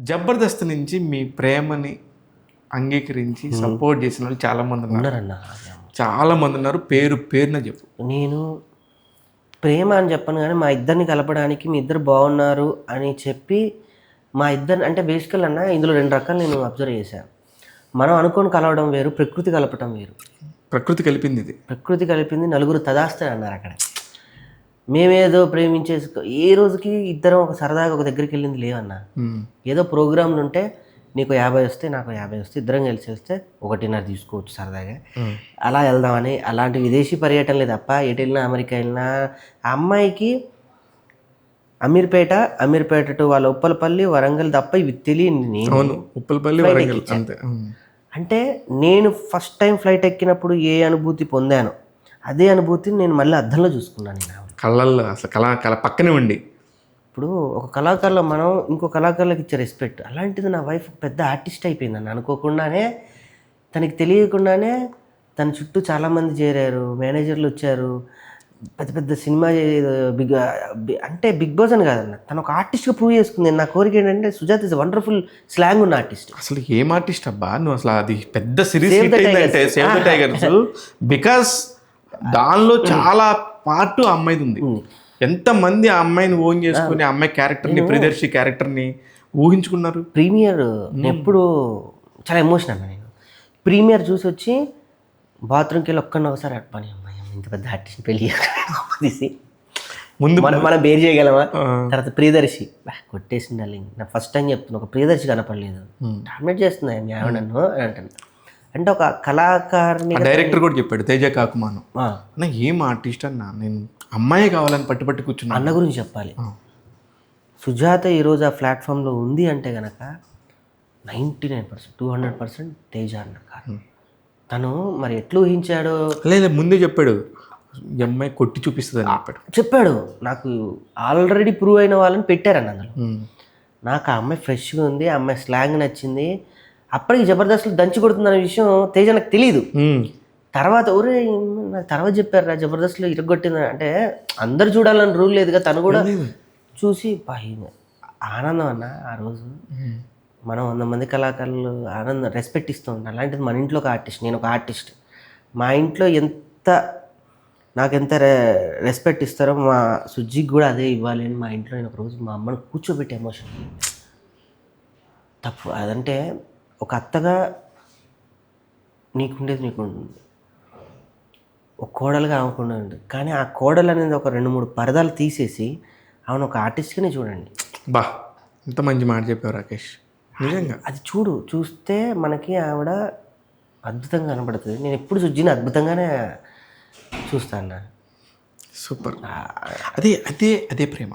జబర్దస్త్ నుంచి మీ ప్రేమని అంగీకరించి సపోర్ట్ చేసిన వాళ్ళు చాలామంది ఉన్నారు. ఉన్నారన్న. చాలామంది ఉన్నారు. పేరున చెప్పు. నేను ప్రేమ అని చెప్పను కానీ మా ఇద్దరిని కలపడానికి మీ ఇద్దరు బాగున్నారు అని చెప్పి మా ఇద్దరిని అంటే బేసికల్ అన్న ఇందులో 2 రకాలు నేను అబ్జర్వ్ చేశాను. మనం అనుకొని కలవడం వేరు, ప్రకృతి కలపటం వేరు. ప్రకృతి కలిపింది ఇది. ప్రకృతి కలిపింది, నలుగురు తదాస్తని అన్నారు అక్కడ. మేమేదో ప్రేమించేసుకో ఏ రోజుకి ఇద్దరం ఒక సరదాగా ఒక దగ్గరికి వెళ్ళింది లేవన్నా. ఏదో ప్రోగ్రాంలు ఉంటే నీకు 50 వస్తే నాకు 50 వస్తే ఇద్దరం కలిసి వస్తే 1.5 తీసుకోవచ్చు సరదాగా, అలా వెళ్దామని. అలాంటి విదేశీ పర్యటనలే తప్ప ఎటు వెళ్ళినా అమెరికా వెళ్ళినా ఆ అమ్మాయికి అమీర్పేట టు వాళ్ళ ఉప్పలపల్లి వరంగల్ తప్ప ఇవి తెలియని నేను ఉప్పలపల్లి వరంగల్ అంతే. అంటే నేను ఫస్ట్ టైం ఫ్లైట్ ఎక్కినప్పుడు ఏ అనుభూతి పొందాను అదే అనుభూతిని నేను మళ్ళీ అద్దంలో చూసుకున్నాను. నేను కళ్ళల్లో అసలు కళ పక్కనే ఉండి ఇప్పుడు ఒక కళాకారులు మనం ఇంకో కళాకారులకు ఇచ్చే రెస్పెక్ట్ అలాంటిది నా వైఫ్ పెద్ద ఆర్టిస్ట్ అయిపోయిందని అనుకోకుండానే, తనకి తెలియకుండానే తన చుట్టూ చాలామంది చేరారు, మేనేజర్లు వచ్చారు, పెద్ద పెద్ద సినిమా బిగ్ బాస్ అని కాదన్న, తను ఒక ఆర్టిస్ట్గా ప్రూవ్ చేసుకుంది. నా కోరిక ఏంటంటే సుజాత ఇస్ వండర్ఫుల్ స్లాంగ్ ఉన్న ఆర్టిస్ట్. అసలు ఏం ఆర్టిస్ట్ అబ్బా నువ్వు, అసలు అది పెద్ద సిరీస్ అంటే సేవ్ ద టైగర్స్, బికాస్ దానిలో చాలా పార్ట్ ఆ అమ్మాయిది ఉంది. ఎంతమంది ఆ అమ్మాయిని ఓన్ చేసుకుని ఆ అమ్మాయి క్యారెక్టర్ని, ప్రియదర్శి క్యారెక్టర్ని ఊహించుకున్నారు. ప్రీమియర్ ఎప్పుడు చాలా ఎమోషన్ అన్న. నేను ప్రీమియర్ చూసి వచ్చి బాత్రూమ్కి వెళ్ళి ఒకసారి అట్పని అమ్మాయి ఇంత పెద్ద ఆర్టిస్ట్ పెళ్ళి తీసి ముందు మనం బేర్ చేయగలమా. తర్వాత ప్రియదర్శి కొట్టేసింది డార్లింగ్. నాకు ఫస్ట్ టైం చెప్తున్నా, ఒక ప్రియదర్శి కనపడలేదు, డామినేట్ చేస్తుంది మీ ఆవిడ నన్ను అని అంటాను. అంటే ఒక కళాకారుని డైరెక్టర్ కూడా చెప్పాడు తేజ కాకుమాను, అన్న ఏం ఆర్టిస్ట్ అన్న, నేను అమ్మాయి కావాలని పట్టి కూర్చున్నా. అన్న గురించి చెప్పాలి. సుజాత ఈరోజు ఆ ప్లాట్ఫామ్లో ఉంది అంటే కనుక 99% 200% తేజ అన్న కారణం. తను మరి ఎట్లా ఊహించాడో లేదా ముందే చెప్పాడు, ఈ అమ్మాయి కొట్టి చూపిస్తుంది అని చెప్పాడు. నాకు ఆల్రెడీ ప్రూవ్ అయిన వాళ్ళని పెట్టారన్న అందులో. నాకు ఆ అమ్మాయి ఫ్రెష్గా ఉంది, ఆ అమ్మాయి స్లాంగ్ నచ్చింది. అప్పటికి జబర్దస్త్లో దంచి కొడుతుందనే విషయం తేజ నాకు తెలియదు. తర్వాత నాకు తర్వాత చెప్పారు జబర్దస్త్లో ఇరగొట్టింది అంటే, అందరు చూడాలని రూల్ లేదుగా, తను కూడా చూసి ఆనందం అన్న. ఆ రోజు మనం 100 మంది కళాకారులు ఆనందం రెస్పెక్ట్ ఇస్తూ ఉంటాం. అలాంటిది మన ఇంట్లో ఒక ఆర్టిస్ట్, నేను ఒక ఆర్టిస్ట్, మా ఇంట్లో నాకు ఎంత రెస్పెక్ట్ ఇస్తారో మా సుజ్జికి కూడా అదే ఇవ్వాలి అని మా ఇంట్లో నేను ఒక రోజు మా అమ్మని కూర్చోబెట్టే ఎమోషన్ తప్పు. అదంటే ఒక అత్తగా నీకుండేది నీకుంటుంది, ఒక కోడలుగా ఆమెకుండా ఉంది. కానీ ఆ కోడలు అనేది ఒక 2-3 పరదాలు తీసేసి ఆమెను ఒక ఆర్టిస్ట్గానే చూడండి. బా ఎంత మంచి మాట చెప్పావు రాకేష్, నిజంగా. అది చూస్తే మనకి ఆవిడ అద్భుతంగా కనబడుతుంది. నేను ఎప్పుడు సుజ్జిని అద్భుతంగానే చూస్తాను. సూపర్. అదే ప్రేమ.